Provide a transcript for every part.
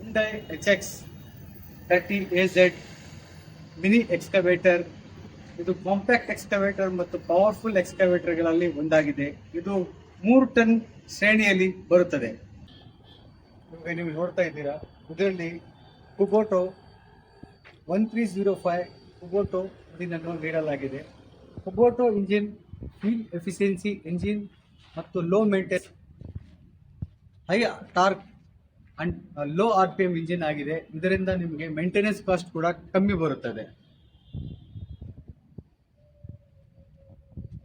Hyundai HX30AZ mini ಎಕ್ಸ್ಕವೇಟರ್. ಇದು compact ಎಕ್ಸ್ಕವೇಟರ್ ಮತ್ತು powerful ಎಕ್ಸ್ಕವೇಟರ್ಗಳಲ್ಲಿ ಒಂದಾಗಿದೆ. ಇದು 3 ಟನ್ ಶ್ರೇಣಿಯಲ್ಲಿ ಬರುತ್ತದೆ. ಇವಾಗ ನೀವು ನೋಡ್ತಾ ಇದ್ದೀರಾ, ಇದರಲ್ಲಿ ಕುಬೋಟೋ 1305 ಕುಬೋಟೋ ಇಂಜಿನನ್ನು ನೀಡಲಾಗಿದೆ. Kubota engine fuel efficiency engine ಮತ್ತು low maintenance, high torque and low RPM engine ಆಗಿದೆ. ಇದರಿಂದ ನಿಮಗೆ ಮೇಂಟೆನೆನ್ಸ್ ಕಾಸ್ಟ್ ಕೂಡ ಕಮ್ಮಿ ಬರುತ್ತದೆ.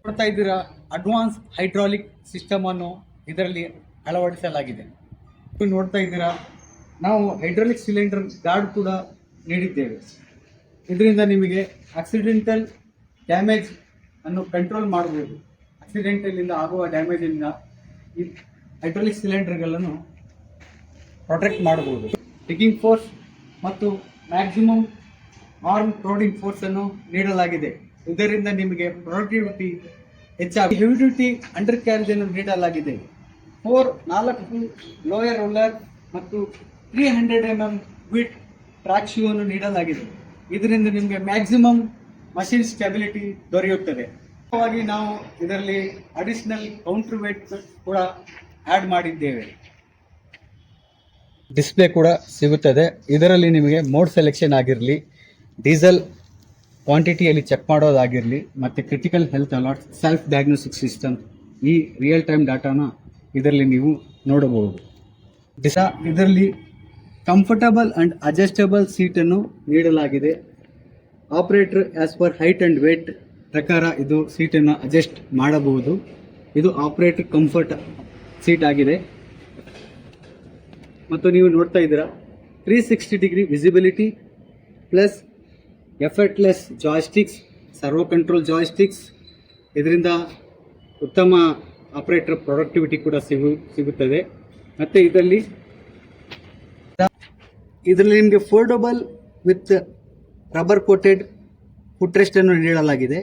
ನೋಡ್ತಾ ಇದ್ದೀರಾ, ಅಡ್ವಾನ್ಸ್ ಹೈಡ್ರಾಲಿಕ್ ಸಿಸ್ಟಮ್ ಅನ್ನು ಇದರಲ್ಲಿ ಅಳವಡಿಸಲಾಗಿದೆ. ನೋಡ್ತಾ ಇದ್ದೀರಾ, ನಾವು ಹೈಡ್ರಾಲಿಕ್ ಸಿಲಿಂಡರ್ ಗಾರ್ಡ್ ಕೂಡ ನೀಡಿದ್ದೇವೆ. ಇದರಿಂದ ನಿಮಗೆ ಆಕ್ಸಿಡೆಂಟಲ್ ಡ್ಯಾಮೇಜ್ ಅನ್ನು ಕಂಟ್ರೋಲ್ ಮಾಡಬಹುದು. ಆಕ್ಸಿಡೆಂಟಲ್ ಇಂದ ಆಗುವ ಡ್ಯಾಮೇಜ್ ಇಂದ ಈ ಹೈಡ್ರಾಲಿಕ್ ಸಿಲಿಂಡರ್ಗಳನ್ನು ಪ್ರೊಟೆಕ್ಟ್ ಮಾಡಬಹುದು. ಡಿಗ್ಗಿಂಗ್ ಫೋರ್ಸ್ ಮತ್ತು ಮ್ಯಾಕ್ಸಿಮಮ್ ಆರ್ಮ್ ಕ್ರೌಡಿಂಗ್ ಫೋರ್ಸ್ ಅನ್ನು ನೀಡಲಾಗಿದೆ. ಇದರಿಂದ ನಿಮಗೆ ಪ್ರೊಡಕ್ಟಿವಿಟಿ ಹೆಚ್ಚಾಗಿ. ಹೆವಿ ಡ್ಯೂಟಿ ಅಂಡರ್ ಕ್ಯಾರೇಜ್ ಅನ್ನು ನೀಡಲಾಗಿದೆ. 4 ಲೋಯರ್ ರೋಲರ್ ಮತ್ತು 300 mm ವಿಡ್ ಟ್ರ್ಯಾಕ್ ಶೂ ಅನ್ನು ನೀಡಲಾಗಿದೆ. ಇದರಿಂದ ನಿಮಗೆ ಮ್ಯಾಕ್ಸಿಮಮ್ ಮಷಿನ್ ಸ್ಟೆಬಿಲಿಟಿ ದೊರೆಯುತ್ತದೆ. ನಾವು ಇದರಲ್ಲಿ ಅಡಿಷನಲ್ ಕೌಂಟರ್ ವೇಟ್ ಕೂಡ ಆಡ್ ಮಾಡಿದ್ದೇವೆ. ಡಿಸ್ಪ್ಲೇ ಕೂಡ ಸಿಗುತ್ತದೆ. ಇದರಲ್ಲಿ ನಿಮಗೆ ಮೋಡ್ ಸೆಲೆಕ್ಷನ್ ಆಗಿರಲಿ, ಡೀಸೆಲ್ ಕ್ವಾಂಟಿಟಿಯಲ್ಲಿ ಚೆಕ್ ಮಾಡೋದಾಗಿರಲಿ, ಮತ್ತು critical health alert, self diagnostic system, ಈ ರಿಯಲ್ ಟೈಮ್ ಡಾಟಾನ ಇದರಲ್ಲಿ ನೀವು ನೋಡಬಹುದು. ಇದರಲ್ಲಿ ಕಂಫರ್ಟಬಲ್ ಅಂಡ್ ಅಡ್ಜಸ್ಟಬಲ್ ಸೀಟನ್ನು ನೀಡಲಾಗಿದೆ. Operator as per height and weight ಪ್ರಕಾರ ಇದು ಸೀಟನ್ನು ಅಡ್ಜಸ್ಟ್ ಮಾಡಬಹುದು. ಇದು ಆಪರೇಟರ್ ಕಂಫರ್ಟ್ ಸೀಟ್ ಆಗಿದೆ. ಮತ್ತು ನೀವು ನೋಡ್ತಾ ಇದ್ದೀರಾ, 360 degree visibility plus effortless joysticks, servo control joysticks. ಇದರಿಂದ ಉತ್ತಮ ಆಪರೇಟರ್ ಪ್ರೊಡಕ್ಟಿವಿಟಿ ಕೂಡ ಸಿಗುತ್ತದೆ. ಮತ್ತು ಇದರಲ್ಲಿ ನಿಮಗೆ foldable with rubber coated foot rest ಅನ್ನು ನೀಡಲಾಗಿದೆ.